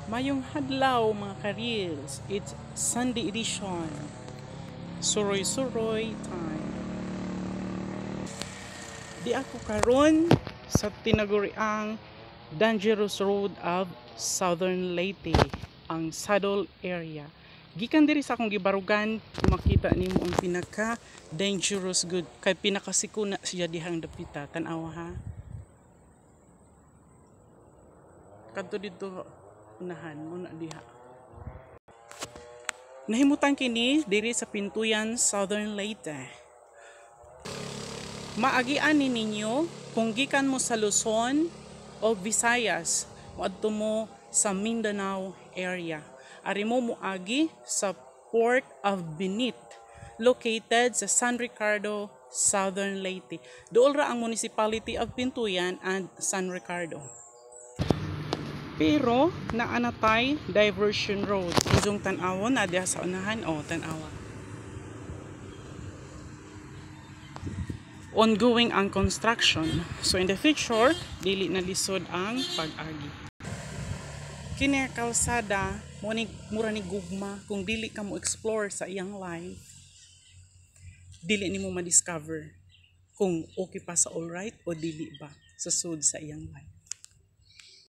Mayong hadlaw mga ka-reels, it's Sunday edition. Suroy-suroy time. Di ako karon sa tinaguriang dangerous road of Southern Leyte, ang Saddle area. Gikan diri sa akong gibarugan, makita nimo ang pinaka dangerous good kay pinakasikuna siya dihang dapita. Tan-awa ha. Kadto dito unahan muna diha. Nahimutan kini diri sa Pintuyan, Southern Leyte. Maagian ni ninyo kung gikan mo sa Luzon o Visayas, moadto mo sa Mindanao area. Ari mo moagi sa Port of Benit, located sa San Ricardo, Southern Leyte. Duol ra ang municipality of Pintuyan and San Ricardo. Pero naanatay diversion road. Isong tan-awon na diha sa unahan o tan-awa. Ongoing ang construction. So in the future, dili na lisod ang pag-agi. Kini kalsada, mura ni gugma kung dili ka mo explore sa iyang life. Dili nimo ma-discover kung okay pa sa alright o dili ba sa sud sa iyang life.